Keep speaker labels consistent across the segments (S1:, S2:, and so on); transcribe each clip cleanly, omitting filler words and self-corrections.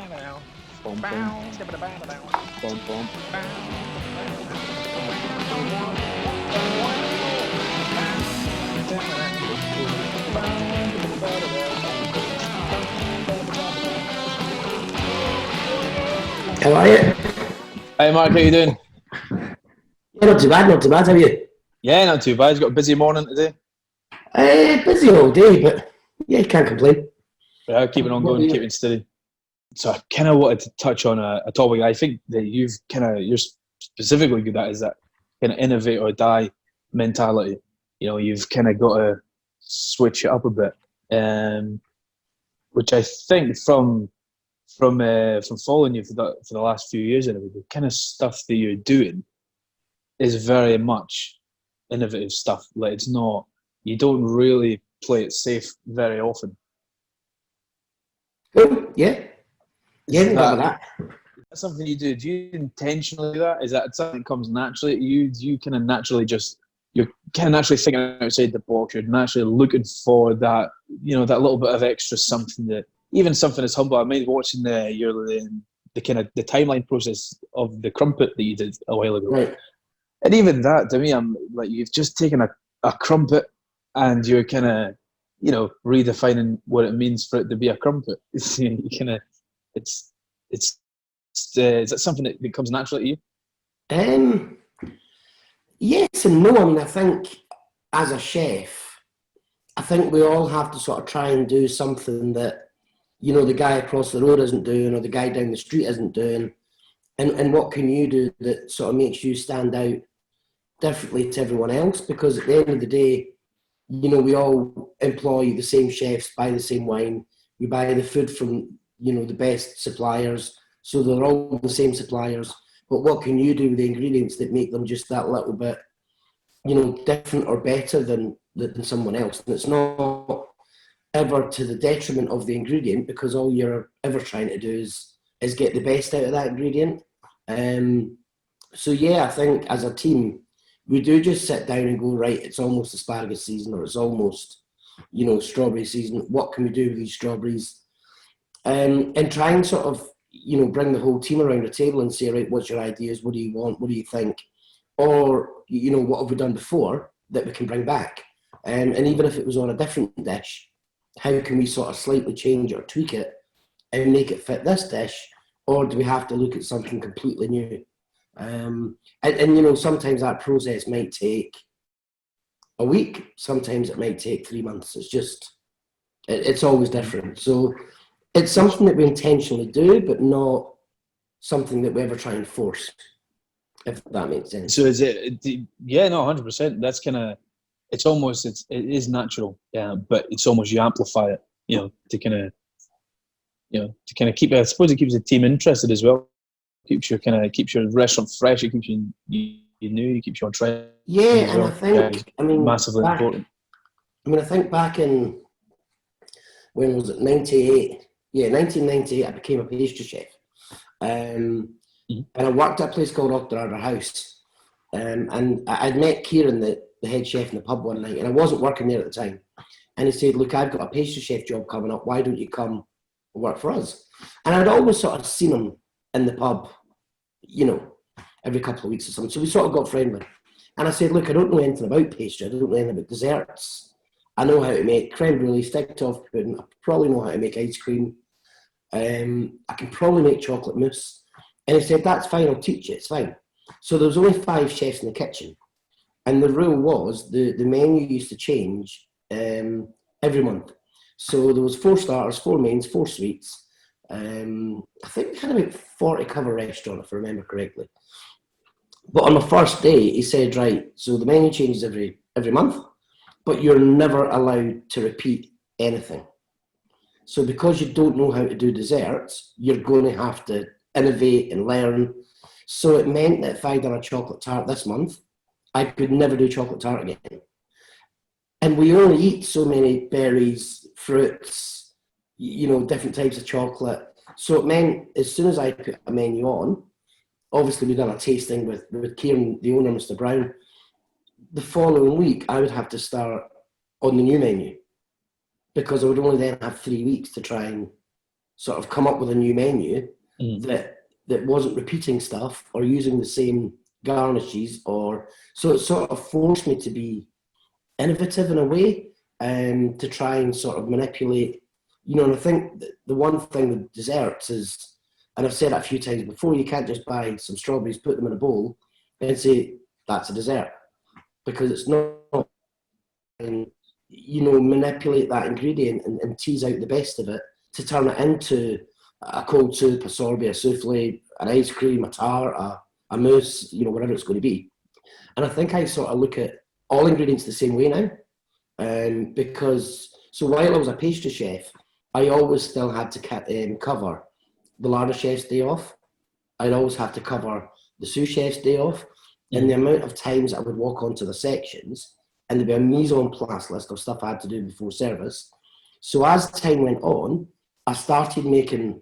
S1: Boom, boom, boom, boom.
S2: How are you?
S1: Hey Mark, how you doing?
S2: Yeah, not too bad, not too bad. How are you?
S1: Yeah, not too bad. You got a busy morning today.
S2: Busy all day, but yeah, can't complain.
S1: Yeah, keeping on
S2: What about
S1: going,
S2: you?
S1: keeping steady. So I kind of wanted to touch on a topic. I think that you're specifically good at is that kind of innovate or die mentality. You know, you've kind of got to switch it up a bit, which I think from following you for the last few years and everything, the kind of stuff that you're doing is very much innovative stuff. Like it's not, you don't really play it safe very often.
S2: Cool. Yeah, yeah,
S1: Is
S2: we can cover
S1: that
S2: that.
S1: something you do? Do you intentionally do that? Is that something that comes naturally to you? Do you kind of naturally just, you're kind of naturally thinking outside the box? You're naturally looking for that, that little bit of extra something that, even something as humble. I mind watching the kind of the timeline process of the crumpet that you did a while ago.
S2: Right.
S1: And even that, to me, I'm like, you've just taken a crumpet and you're kind of, redefining what it means for it to be a crumpet. You kind of, it's, it's, is that something that comes naturally to you?
S2: Um, yes and no. I mean, I think as a chef, I think we all have to sort of try and do something that, the guy across the road isn't doing or the guy down the street isn't doing. And what can you do that sort of makes you stand out differently to everyone else? Because at the end of the day, we all employ the same chefs, buy the same wine, we buy the food from, the best suppliers. So they're all the same suppliers. But what can you do with the ingredients that make them just that little bit, different or better than someone else? And it's not ever to the detriment of the ingredient because all you're ever trying to do is get the best out of that ingredient. Um, so yeah, I think as a team, we do just sit down and go, right, it's almost asparagus season or it's almost, strawberry season. What can we do with these strawberries? And try and sort of, bring the whole team around the table and say, right, what's your ideas? What do you want? What do you think? Or, what have we done before that we can bring back? And even if it was on a different dish, how can we sort of slightly change or tweak it and make it fit this dish? Or do we have to look at something completely new? And sometimes that process might take a week. Sometimes it might take 3 months. It's just, it's always different. So it's
S1: Which,
S2: something that we intentionally do, but not something that we ever try and force, if that makes sense.
S1: so is it? Yeah, no, 100%. That's kind of. It is natural, yeah, but it's almost you amplify it, to kind of keep. I suppose it keeps the team interested as well. Keeps your restaurant fresh. It keeps you new. It keeps you on trend
S2: Yeah,
S1: as
S2: and I
S1: well. Yeah,
S2: think,
S1: it's massively
S2: back,
S1: important.
S2: I think back in, when was it, 98? Yeah, 1998, I became a pastry chef. Um,
S1: Mhm.
S2: and I worked at a place called Octorara House. And I'd met Kieran, the head chef in the pub one night, and I wasn't working there at the time. And he said, look, I've got a pastry chef job coming up. Why don't you come work for us? And I'd always sort of seen him in the pub, you know, every couple of weeks or something. So we sort of got friendly. And I said, look, I don't know anything about pastry. I don't know anything about desserts. I know how to make creme brulee, stick toffee pudding. I probably know how to make ice cream. I can probably make chocolate mousse. And he said, that's fine, I'll teach you, it's fine. So there was only 5 chefs in the kitchen. And the rule was the menu used to change every month. So there was 4 starters, 4 mains, 4 sweets. I think we had about 40 cover restaurant, if I remember correctly. But on the first day, he said, right, so the menu changes every month, but you're never allowed to repeat anything. So because you don't know how to do desserts, you're going to have to innovate and learn. So it meant that if I'd done a chocolate tart this month, I could never do chocolate tart again. And we only eat so many berries, fruits, different types of chocolate. So it meant as soon as I put a menu on, obviously we'd done a tasting with Kieran, the owner, Mr. Brown. The following week, I would have to start on the new menu because I would only then have 3 weeks to try and sort of come up with a new menu that wasn't repeating stuff or using the same garnishes, or so it sort of forced me to be innovative in a way, and to try and sort of manipulate, and I think the one thing with desserts is, and I've said that a few times before, you can't just buy some strawberries, put them in a bowl and say that's a dessert, because it's not, manipulate that ingredient and tease out the best of it to turn it into a cold soup, a sorbet, a souffle, an ice cream, a tart, a mousse, whatever it's going to be. And I think I sort of look at all ingredients the same way now. Because, so while I was a pastry chef, I always still had to cover the larder chef's day off. I'd always have to cover the sous chef's day off. And the amount of times I would walk onto the sections and there'd be a mise en place list of stuff I had to do before service. So as time went on, I started making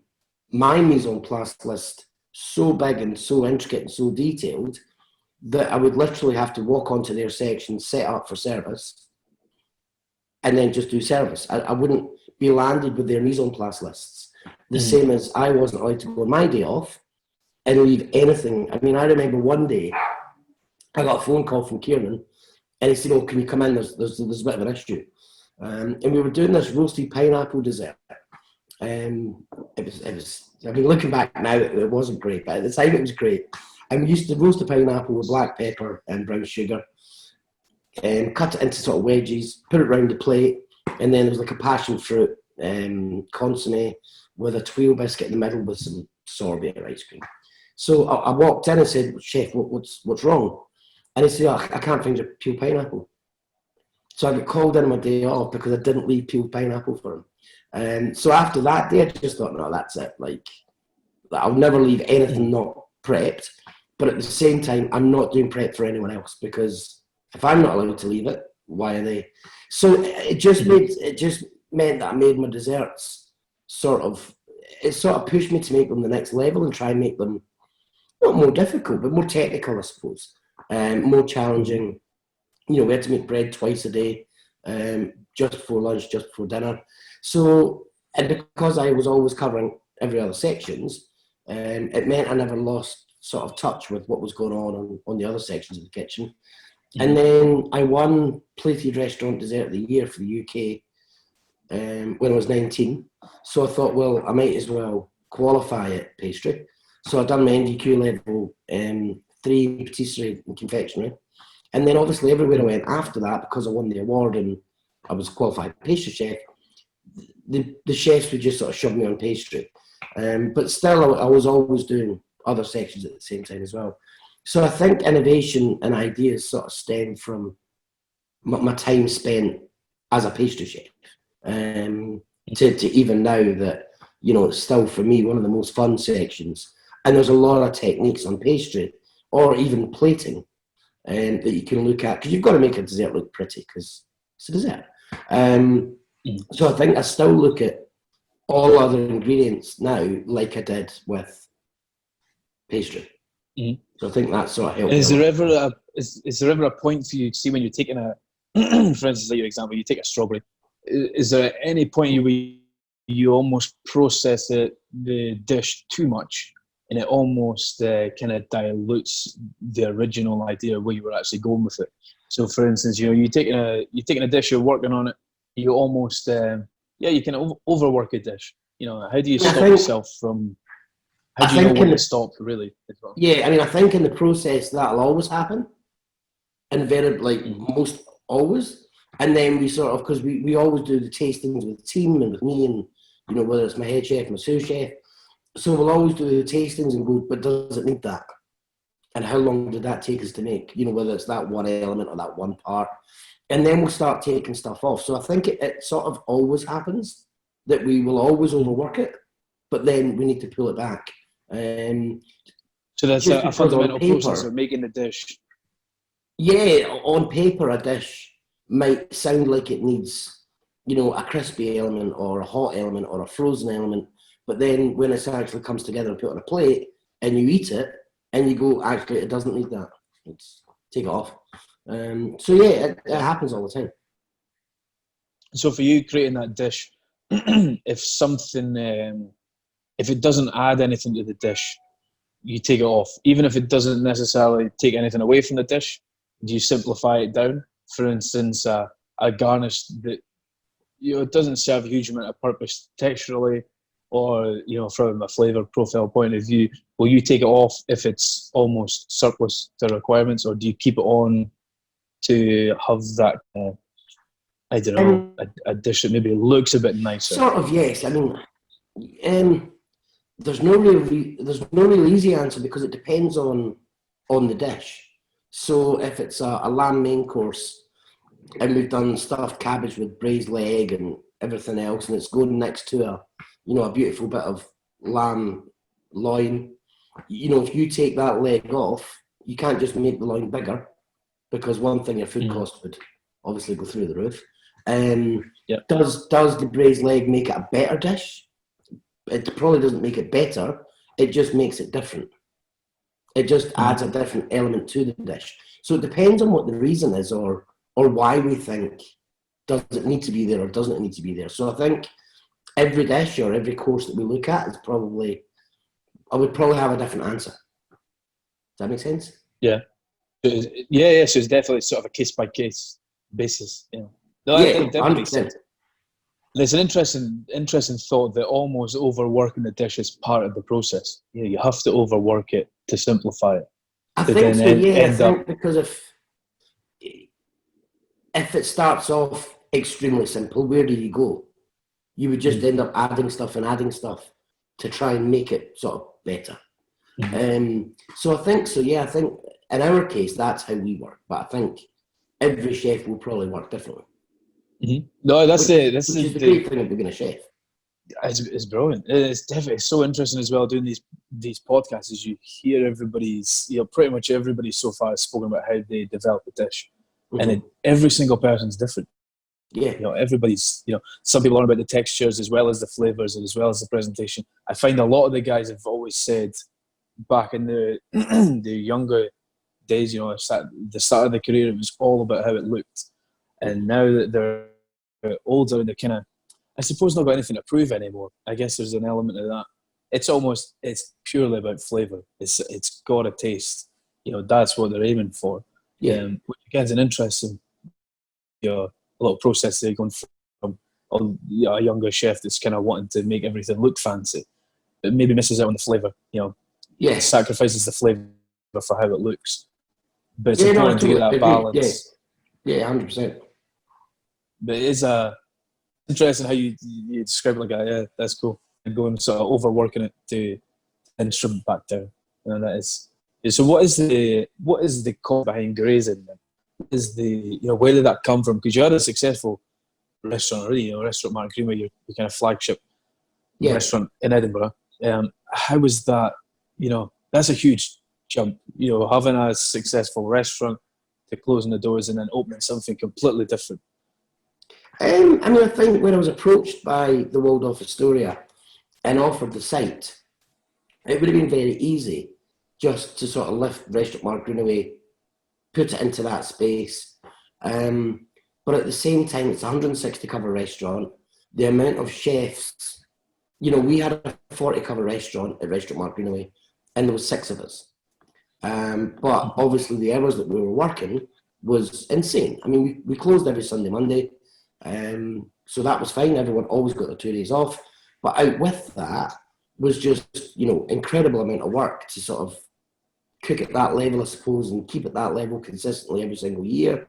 S2: my mise en place list so big and so intricate and so detailed that I would literally have to walk onto their section, set up for service, and then just do service. I wouldn't be landed with their mise en place lists. The same as I wasn't allowed to go on my day off and leave anything. I mean, I remember one day I got a phone call from Kieran, and he said, "Oh, can you come in? There's a bit of an issue." And we were doing this roasted pineapple dessert. It was. I mean, looking back now, it wasn't great, but at the time it was great. And we used to roast the pineapple with black pepper and brown sugar, and cut it into sort of wedges, put it round the plate, and then there was like a passion fruit consomme with a tuile biscuit in the middle with some sorbet or ice cream. So I walked in and said, "Chef, what's wrong?" And he said, "Oh, I can't find your peeled pineapple." So I got called in on my day off because I didn't leave peeled pineapple for him. And so after that day, I just thought, no, that's it. Like, I'll never leave anything not prepped. But at the same time, I'm not doing prep for anyone else, because if I'm not allowed to leave it, why are they? So it just meant that I made my desserts it sort of pushed me to make them the next level and try and make them not more difficult, but more technical, I suppose, more challenging. We had to make bread twice a day, just before lunch, just before dinner. So, and because I was always covering every other sections, it meant I never lost sort of touch with what was going on the other sections of the kitchen. And then I won Plated Restaurant Dessert of the Year for the UK when I was 19. So I thought, well, I might as well qualify at pastry. So I'd done my NDQ level 3 patisserie and confectionery. And then obviously everywhere I went after that, because I won the award and I was qualified pastry chef, the chefs would just sort of shove me on pastry. But still, I was always doing other sections at the same time as well. So I think innovation and ideas sort of stem from my time spent as a pastry chef. To even now that, it's still for me one of the most fun sections. And there's a lot of techniques on pastry or even plating that you can look at, because you've got to make a dessert look pretty, because it's a dessert. So I think I still look at all other ingredients now like I did with pastry. So I think that sort of helps.
S1: Is there ever a point for you, see, when you're taking a, for instance, like your example, you take a strawberry, is there any point where you almost process the dish too much, and it almost kind of dilutes the original idea of where you were actually going with it? So, for instance, you're taking a dish, you're working on it, you almost you can overwork a dish. How do you stop yourself from? How do you know when to stop, really? As well?
S2: Yeah, I mean, I think in the process that'll always happen, invariably, most always. And then we sort of, because we always do the tastings with the team and with me, and whether it's my head chef, my sous chef. So we'll always do the tastings and go, but does it need that? And how long did that take us to make? Whether it's that one element or that one part. And then we'll start taking stuff off. So I think it sort of always happens that we will always overwork it, but then we need to pull it back.
S1: So that's a fundamental process of making the dish.
S2: Yeah, on paper, a dish might sound like it needs, a crispy element or a hot element or a frozen element. But then when it actually comes together and put on a plate and you eat it and you go, actually, it doesn't need that. Take it off. So yeah, it happens all the time.
S1: So for you, creating that dish, if something if it doesn't add anything to the dish, you take it off. Even if it doesn't necessarily take anything away from the dish, do you simplify it down? For instance, a garnish that it doesn't serve a huge amount of purpose texturally, or from a flavour profile point of view, will you take it off if it's almost surplus to requirements, or do you keep it on to have that? I don't know, a dish that maybe looks a bit nicer.
S2: Sort of, yes. I mean, there's no real easy answer, because it depends on the dish. So if it's a lamb main course and we've done stuffed cabbage with braised leg and everything else, and it's going next to a beautiful bit of lamb loin, if you take that leg off, you can't just make the loin bigger, because one thing, your food cost would obviously go through the roof. Does the braised leg make it a better dish? It probably doesn't make it better. It just makes it different. It just adds a different element to the dish. So it depends on what the reason is, or why we think, does it need to be there or doesn't it need to be there. So I think every dish or every course that we look at is I would probably have a different answer. Does that make sense?
S1: Yeah. Yeah. So it's definitely sort of a case by case basis. No, that definitely makes sense. There's an interesting thought that almost overworking the dish is part of the process. You have to overwork it to simplify it.
S2: I think so. Yeah, I think because if it starts off extremely simple, where do you go? You would just end up adding stuff to try and make it sort of better. So I think so. Yeah, I think in our case that's how we work. But I think every chef will probably work differently.
S1: No, that's the
S2: great thing of being a chef.
S1: It's brilliant. It's definitely so interesting as well doing these podcasts. As you hear everybody's, pretty much everybody so far has spoken about how they develop a dish, and every single person's different.
S2: Yeah.
S1: Everybody's. Some people learn about the textures as well as the flavors and as well as the presentation. I find a lot of the guys have always said back in the the younger days, the start of the career, it was all about how it looked, and now that they're older and they're kind of, I suppose, not got anything to prove anymore. I guess there's an element of that. It's purely about flavour. It's got a taste. That's what they're aiming for.
S2: Yeah.
S1: Which again is an interesting, a little process they're going from a younger chef that's kind of wanting to make everything look fancy, but maybe misses out on the flavour. Sacrifices the flavour for how it looks. But it's important to get that balance.
S2: Yeah, 100%.
S1: But it is interesting how you describe it like that. That's cool. And going sort of overworking it to instrument back down. That is. So what is the call behind grazing then? Is where did that come from? Because you had a successful restaurant already, Restaurant Mark Greenway, your kind of flagship restaurant in Edinburgh. How was that? That's a huge jump. Having a successful restaurant to closing the doors and then opening something completely different.
S2: I think when I was approached by the Waldorf Astoria and offered the site, it would have been very easy just to sort of lift Restaurant Mark Greenway, put it into that space. But at the same time, it's a 160 cover restaurant. The amount of chefs, we had a 40 cover restaurant at Restaurant Mark Greenway, and there was 6 of us. But obviously the hours that we were working was insane. I mean, we closed every Sunday, Monday. So that was fine. Everyone always got their 2 days off. But out with that was just, incredible amount of work to sort of cook at that level, I suppose, and keep at that level consistently every single year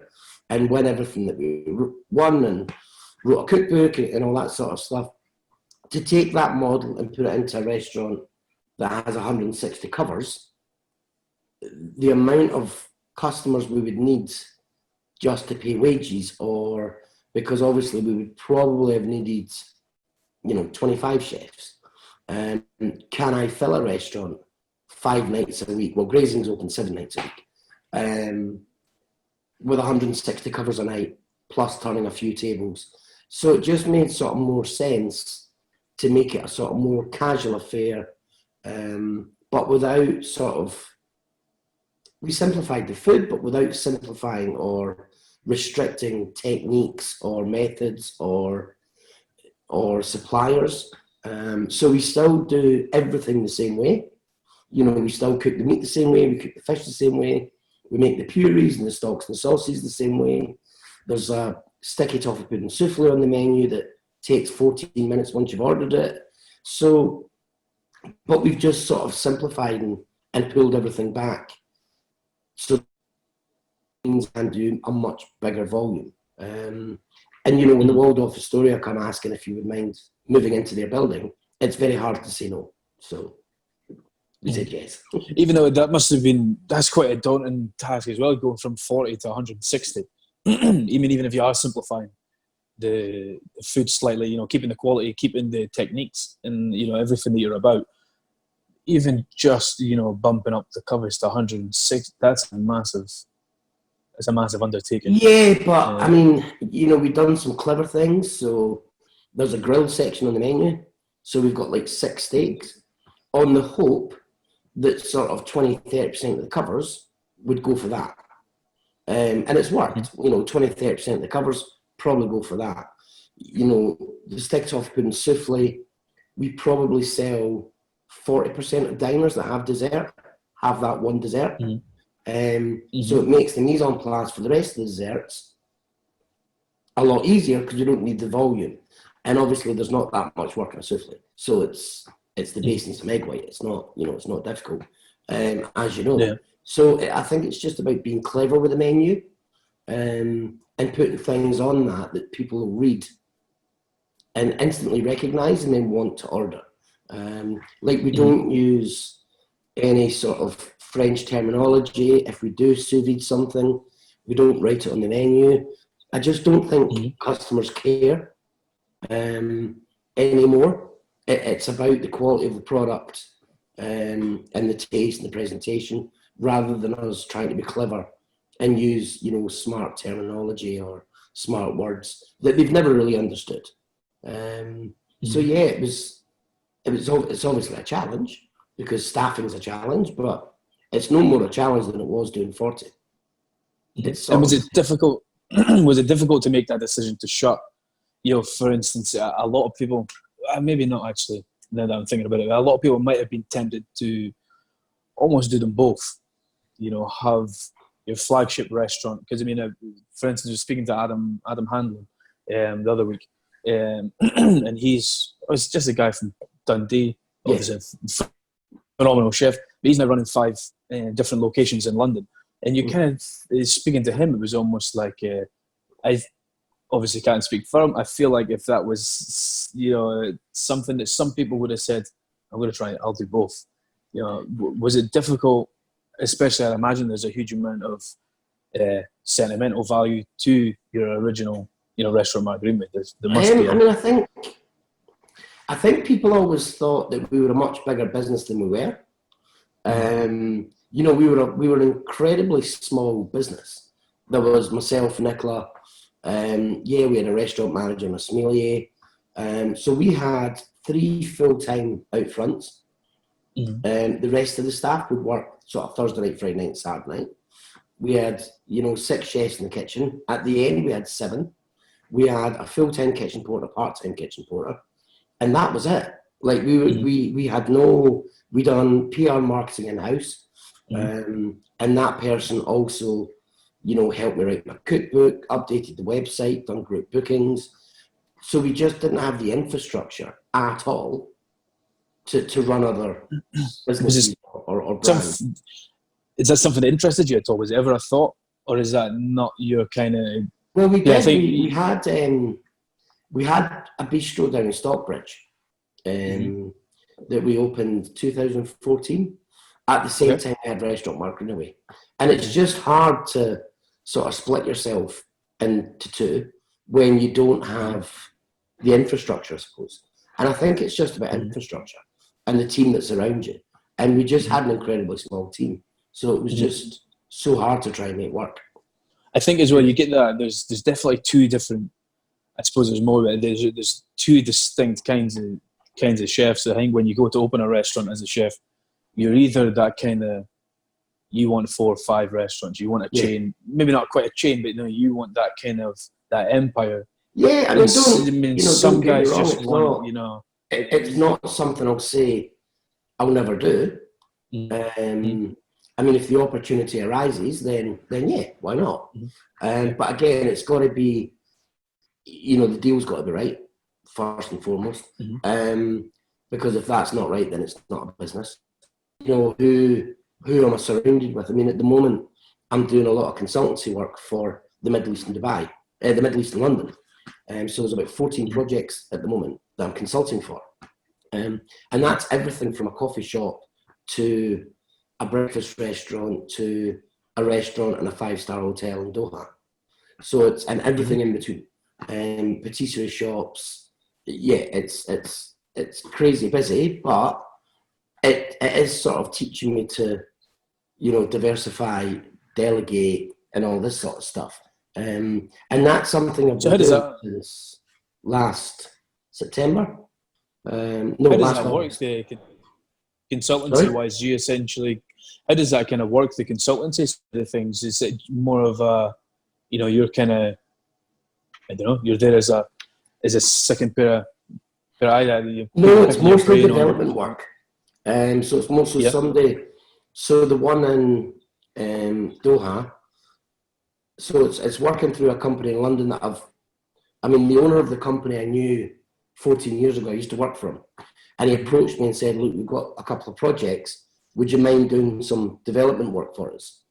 S2: and win everything that we won and wrote a cookbook and all that sort of stuff. To take that model and put it into a restaurant that has 160 covers, the amount of customers we would need just to pay wages, or because obviously we would probably have needed, 25 chefs. Can I fill a restaurant 5 nights a week? Well, Grazing's open 7 nights a week. With 160 covers a night, plus turning a few tables. So it just made sort of more sense to make it a sort of more casual affair, but without sort of, we simplified the food, but without simplifying or restricting techniques or methods or suppliers. So we still do everything the same way. We still cook the meat the same way, we cook the fish the same way, we make the purees and the stocks and the sauces the same way. There's a sticky toffee pudding souffle on the menu that takes 14 minutes once you've ordered it. So, but we've just sort of simplified and pulled everything back. So things can do a much bigger volume. And when the Waldorf Astoria come asking if you would mind moving into their building, it's very hard to say no. So we said yes.
S1: Even though that's quite a daunting task as well, going from 40 to 160. even if you are simplifying the food slightly, keeping the quality, keeping the techniques and, everything that you're about, even just, bumping up the covers to 106, it's a massive undertaking.
S2: Yeah, but we've done some clever things. So there's a grill section on the menu. So we've got like 6 steaks on the hope that sort of 20-30% of the covers would go for that. And it's worked. 20-30% of the covers probably go for that. The stick toffee pudding souffle, we probably sell 40% of diners that have dessert have that one dessert. So it makes the mise en place for the rest of the desserts a lot easier because you don't need the volume. And obviously there's not that much work in a souffle. So it's the base and some egg white. It's not, it's not difficult, as you know.
S1: Yeah.
S2: So I think it's just about being clever with the menu and putting things on that people will read and instantly recognise and then want to order. We don't use any sort of French terminology. If we do sous vide something, we don't write it on the menu. I just don't think customers care anymore. It's about the quality of the product and the taste and the presentation, rather than us trying to be clever and use, smart terminology or smart words that they've never really understood. So yeah, it's obviously a challenge because staffing is a challenge, but it's no more a challenge than it was doing 40.
S1: And was it difficult? Was it difficult to make that decision to shut? For instance, a lot of people, maybe not actually. Now that I'm thinking about it, a lot of people might have been tempted to almost do them both. Have your flagship restaurant, because for instance, I was speaking to Adam Handlin the other week, and it's just a guy from Dundee, obviously a phenomenal chef, but he's now running 5 different locations in London. And you kind of, speaking to him, it was almost like, I obviously can't speak for him. I feel like if that was, something that some people would have said, I'm going to try it, I'll do both. Was it difficult? Especially, I imagine there's a huge amount of sentimental value to your original, restaurant, Mark Greenway. There must be.
S2: I think people always thought that we were a much bigger business than we were. We were an incredibly small business. There was myself, Nicola. We had a restaurant manager and a sommelier. So we had 3 full-time out fronts. The rest of the staff would work sort of Thursday night, Friday night, Saturday night. We had, 6 chefs in the kitchen. At the end, we had 7. We had a full-time kitchen porter, part-time kitchen porter, and that was it. Like we done PR marketing in-house, and that person also, helped me write my cookbook, updated the website, done group bookings. So we just didn't have the infrastructure at all to run other businesses or brands.
S1: Is that something that interested you at all? Was it ever a thought, or is that not your kind of?
S2: Well, we did. We had a bistro down in Stockbridge that we opened 2014. At the same time, we had restaurant Mark Greenway, and it's just hard to sort of split yourself into 2 when you don't have the infrastructure, I suppose. And I think it's just about infrastructure and the team that's around you. And we just had an incredibly small team. So it was just so hard to try and make work.
S1: I think as well, you get that, there's definitely 2 different, I suppose there's more, there's 2 distinct kinds of chefs. I think when you go to open a restaurant as a chef, you're either that kind of, you want 4 or 5 restaurants, you want a chain, maybe not quite a chain, but you want that kind of, that empire.
S2: Yeah,
S1: some guys just want,
S2: it's not something I'll say I'll never do. I mean, if the opportunity arises, then yeah, why not? But again, it's got to be, the deal's got to be right first and foremost. Because if that's not right, then it's not a business. Who am I surrounded with? I mean, at the moment, I'm doing a lot of consultancy work for the Middle East and Dubai, the Middle East and London. So there's about 14 projects at the moment that I'm consulting for. And that's everything from a coffee shop to a breakfast restaurant to a restaurant and a 5-star hotel in Doha. So it's, and everything in between. Patisserie shops. Yeah, it's crazy busy, but it is sort of teaching me to, diversify, delegate, and all this sort of stuff. And that's something I've been doing since last September.
S1: How does that work? The consultancy wise, you essentially, how does that kind of work? The consultancy side of things, is it more of a, you're kind of, I don't know, you're there as a second pair of eye that you.
S2: No, it's mostly development work. So it's mostly somebody. So the one in Doha. So it's working through a company in London that the owner of the company I knew 14 years ago. I used to work for him, and he approached me and said, "Look, we've got a couple of projects. Would you mind doing some development work for us?"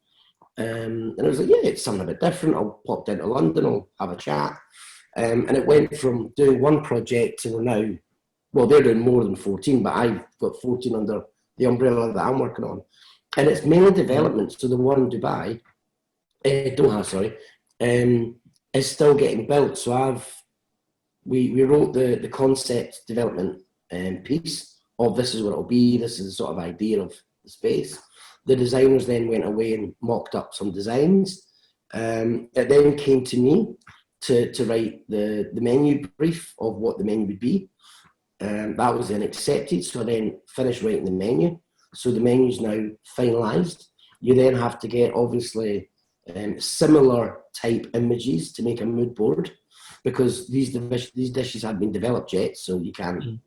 S2: And I was like, "Yeah, it's something a bit different. I'll pop down to London. I'll have a chat." And it went from doing one project to now, well, they're doing more than 14, but I've got 14 under the umbrella that I'm working on. And it's mainly development. So the one in Dubai, Doha, sorry, is still getting built. So we wrote the concept development piece of this is what it'll be. This is the sort of idea of the space. The designers then went away and mocked up some designs. It then came to me to write the menu brief of what the menu would be. That was then accepted, so I then finished writing the menu. So the menu's now finalised. You then have to get, obviously, similar type images to make a mood board, because these dishes haven't been developed yet, so you can't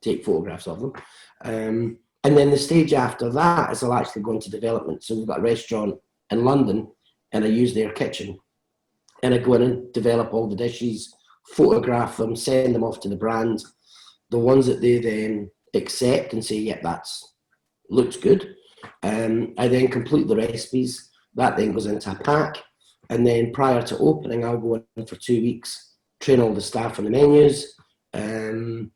S2: take photographs of them. And then the stage after that is I'll actually go into development. So we've got a restaurant in London, and I use their kitchen. And I go in and develop all the dishes, photograph them, send them off to the brand. The ones that they then accept and say, "Yep, looks good." I then complete the recipes. That then goes into a pack. And then prior to opening, I'll go in for 2 weeks, train all the staff on the menus and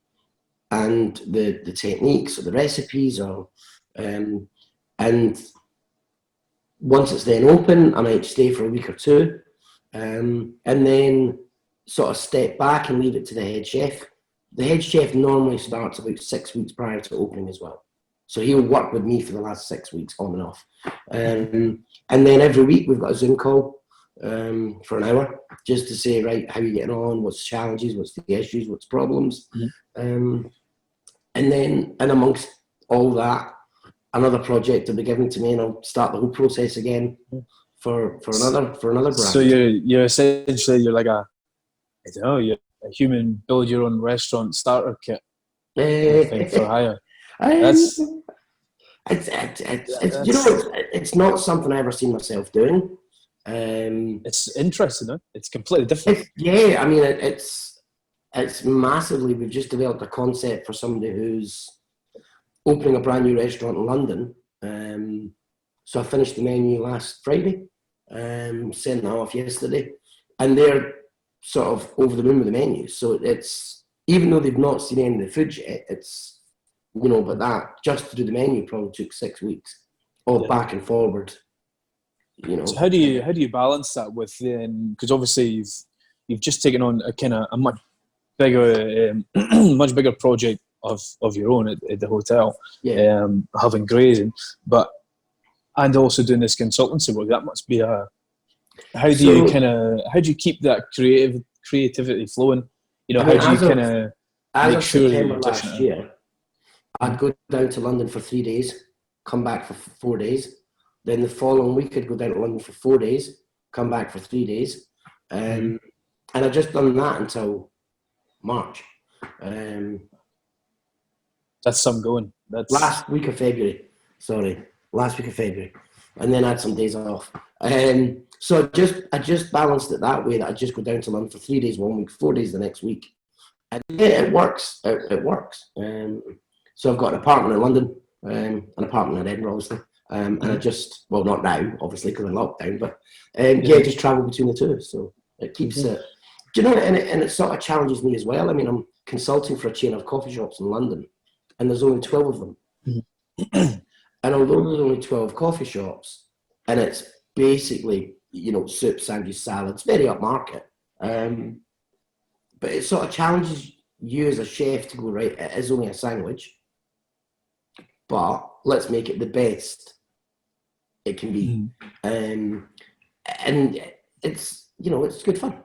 S2: the techniques or the recipes. And once it's then open, I might stay for a week or two. And then sort of step back and leave it to the head chef. The head chef normally starts about 6 weeks prior to opening as well. So he'll work with me for the last 6 weeks on and off. And then every week we've got a Zoom call for an hour just to say, right, how are you getting on? What's the challenges? What's the issues? What's problems? And amongst all that, another project will be given to me and I'll start the whole process again for another brand.
S1: So you're essentially, you're like you're a human build your own restaurant starter kit thing for hire.
S2: It's not something I ever seen myself doing.
S1: It's interesting, though. It's completely different.
S2: It's massively. We've just developed a concept for somebody who's opening a brand new restaurant in London. So I finished the menu last Friday, sent that off yesterday, and they're sort of over the moon with the menu. So it's, even though they've not seen any of the food yet, it's, but that just to do the menu probably took 6 weeks, all back and forward.
S1: So how do you balance that with because obviously you've just taken on a much bigger project of your own at the hotel, having grazing, and also doing this consultancy work. That must be how do you keep that creativity flowing? How do you kind of make sure
S2: September last year, I'd go down to London for 3 days, come back for 4 days. Then the following week I'd go down to London for 4 days, come back for 3 days. And I just done that until March.
S1: That's some going. That's
S2: last week of February. Sorry, last week of February, and then I had some days off. So I just balanced it that way. That I just go down to London for 3 days one week, 4 days the next week, and yeah, it works. It works. So I've got an apartment in London, an apartment in Edinburgh, obviously. And I just, well, not now, obviously, because I'm locked down, but just travel between the two. So it keeps it. Do you know, and it sort of challenges me as well. I mean, I'm consulting for a chain of coffee shops in London, and there's only 12 of them. And although there's only 12 coffee shops, and it's basically, soup, sandwiches, salads, very upmarket, but it sort of challenges you as a chef to go, right, it is only a sandwich, but let's make it the best it can be. And it's, it's good fun.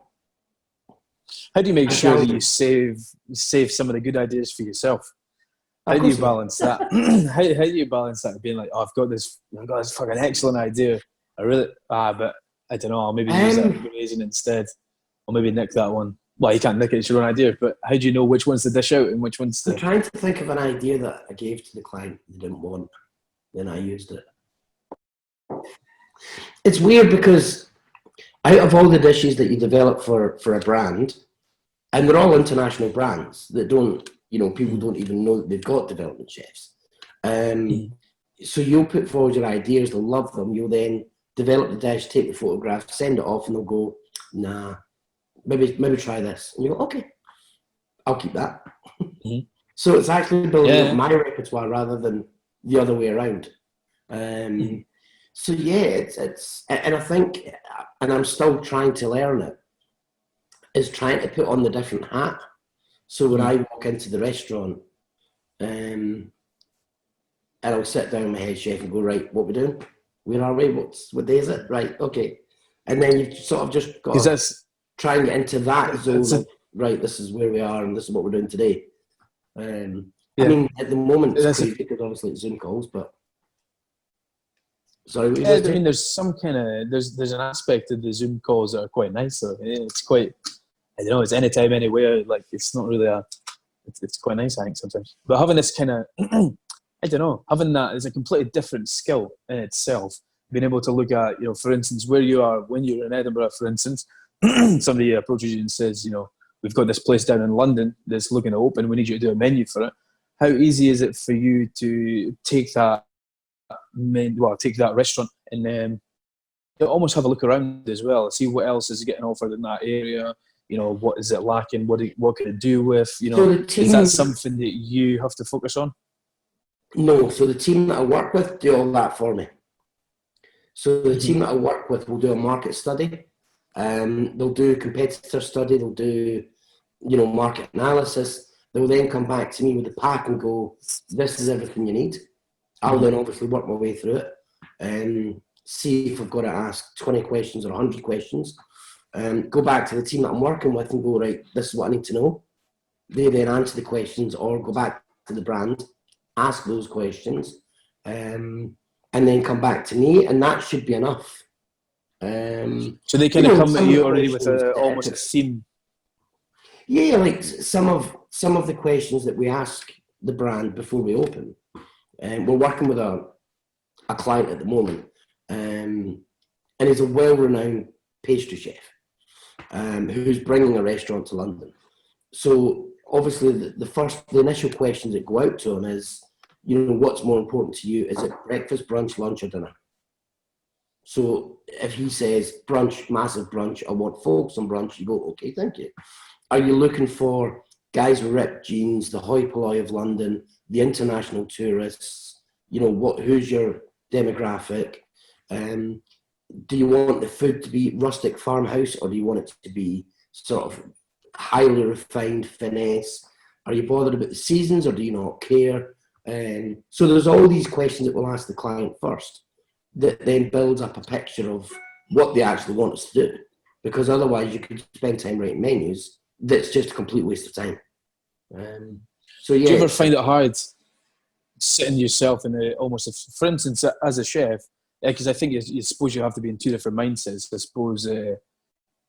S1: How do you make sure that you save some of the good ideas for yourself? How do you balance that? how do you balance that being like, oh, I've got this fucking excellent idea. But I don't know, I'll maybe use that reason instead. Or maybe nick that one. Well, you can't nick it, it's your own idea, but how do you know which ones to dish out and which ones to...
S2: I'm trying to think of an idea that I gave to the client they didn't want. Then I used it. It's weird because out of all the dishes that you develop for a brand, and they're all international brands that don't, people don't even know that they've got development chefs. So you'll put forward your ideas, they'll love them, you'll then develop the dish, take the photograph, send it off, and they'll go, nah, maybe try this. And you go, okay, I'll keep that. So it's actually building up my repertoire rather than the other way around. So yeah, it's and I think, and I'm still trying to learn it, is trying to put on the different hat. So when I walk into the restaurant, and I'll sit down with my head chef and go, right, what we doing? Where are we? What day is it? Right, okay. And then you've sort of just got to try and get into that zone of, right, this is where we are and this is what we're doing today. I mean, at the moment it's crazy because obviously it's Zoom calls, but sorry, what
S1: I mean, there's some kind of there's an aspect of the Zoom calls that are quite nice. So it's quite, I don't know, it's anytime, anywhere. Like it's not really it's quite nice, I think, sometimes. But having this kind of, I don't know, having that is a completely different skill in itself. Being able to look at, for instance, where you are when you're in Edinburgh, for instance, somebody approaches you and says, we've got this place down in London that's looking to open. We need you to do a menu for it. How easy is it for you to take that restaurant and then almost have a look around as well, see what else is getting offered in that area? What is it lacking? What can it do with? Is that something that you have to focus on?
S2: No. So the team that I work with do all that for me. So the team that I work with will do a market study. They'll do competitor study. They'll do, market analysis. They'll then come back to me with the pack and go, this is everything you need. I'll then obviously work my way through it and see if I've got to ask 20 questions or 100 questions. Go back to the team that I'm working with and go, right, this is what I need to know. They then answer the questions or go back to the brand, ask those questions, and then come back to me, and that should be enough.
S1: So they kind of come at you already with almost a theme.
S2: Yeah, like some of the questions that we ask the brand before we open. We're working with a client at the moment, and he's a well-renowned pastry chef who's bringing a restaurant to London. So obviously the initial questions that go out to him is, what's more important to you? Is it breakfast, brunch, lunch, or dinner? So if he says brunch, massive brunch, I want folks on brunch, you go, okay, thank you. Are you looking for guys with ripped jeans, the hoi polloi of London, the international tourists? Who's your demographic? Do you want the food to be rustic farmhouse, or do you want it to be sort of highly refined finesse? Are you bothered about the seasons, or do you not care? So there's all these questions that we'll ask the client first that then builds up a picture of what they actually want us to do. Because otherwise you could spend time writing menus that's just a complete waste of time. So yeah.
S1: Do you ever find it hard sitting yourself in for instance, as a chef, because I think you suppose you have to be in two different mindsets. I suppose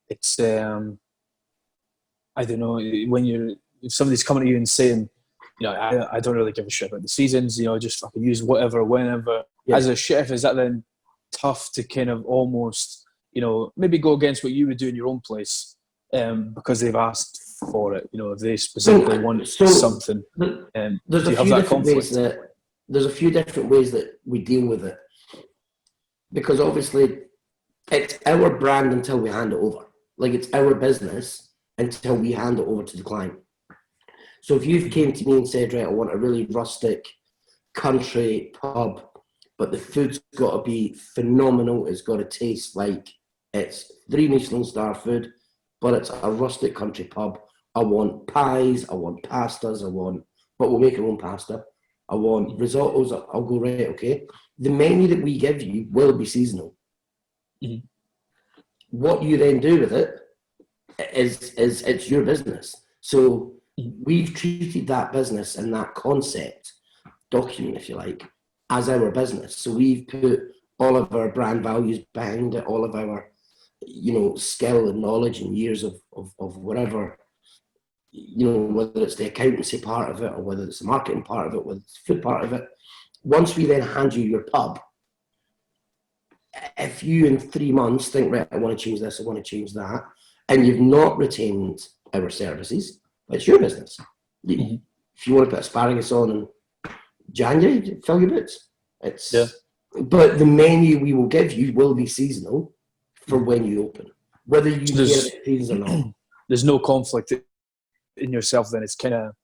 S1: it's, I don't know, if somebody's coming to you and saying, you know, I don't really give a shit about the seasons. You know, just fucking use whatever, whenever.
S2: Yeah.
S1: As a chef, is that then tough to kind of almost, you know, maybe go against what you would do in your own place, because they've asked for it? You know, if they specifically want something, do you have that conflict?
S2: There's a few different ways that we deal with it, because obviously it's our brand until we hand it over. Like, it's our business until we hand it over to the client. So if you came to me and said, right, I want a really rustic country pub, but the food's got to be phenomenal, it's got to taste like it's 3 Michelin star food, but it's a rustic country pub. I want pies, I want pastas, but we'll make our own pasta. I want risottos. I'll go, right, okay. The menu that we give you will be seasonal.
S1: Mm-hmm.
S2: What you then do with it is it's your business. So we've treated that business and that concept document, if you like, as our business. So we've put all of our brand values behind it, all of our, you know, skill and knowledge and years of whatever, you know, whether it's the accountancy part of it or whether it's the marketing part of it, whether it's the food part of it. Once we then hand you your pub, if you in 3 months think, right, I want to change this, I want to change that, and you've not retained our services, it's your business.
S1: Mm-hmm.
S2: If you want to put asparagus on in January, fill your boots. But the menu we will give you will be seasonal for when you open, whether you hear it season or not.
S1: There's no conflict in yourself then. It's kind of,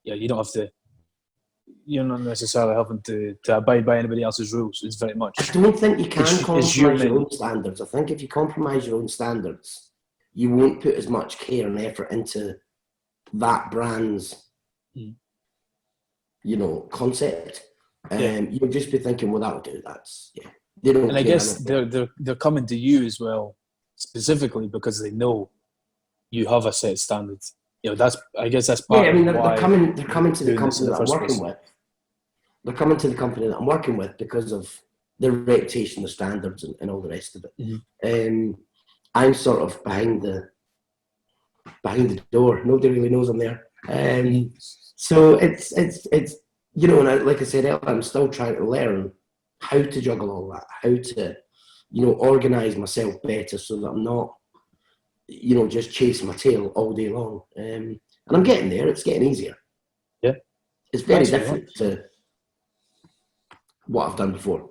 S1: yeah, you don't have to, you're not necessarily having to abide by anybody else's rules. It's very much,
S2: I don't think you can compromise your own standards. I think if you compromise your own standards, you won't put as much care and effort into that brand's, you know, concept. You'll just be thinking, well, that'll do. That's, yeah. They don't.
S1: And I guess they're coming to you as well, specifically because they know you have a set standard. You know, I guess that's part. Yeah, I mean,
S2: they're coming to the company that I'm working with. They're coming to the company that I'm working with because of their reputation, the standards, and all the rest of it. Mm-hmm. I'm sort of behind the door. Nobody really knows I'm there. So it's you know, and like I said earlier, I'm still trying to learn how to juggle all that, how to, you know, organise myself better so that I'm not, you know, just chasing my tail all day long. And I'm getting there. It's getting easier.
S1: Yeah.
S2: It's very different to what I've done before.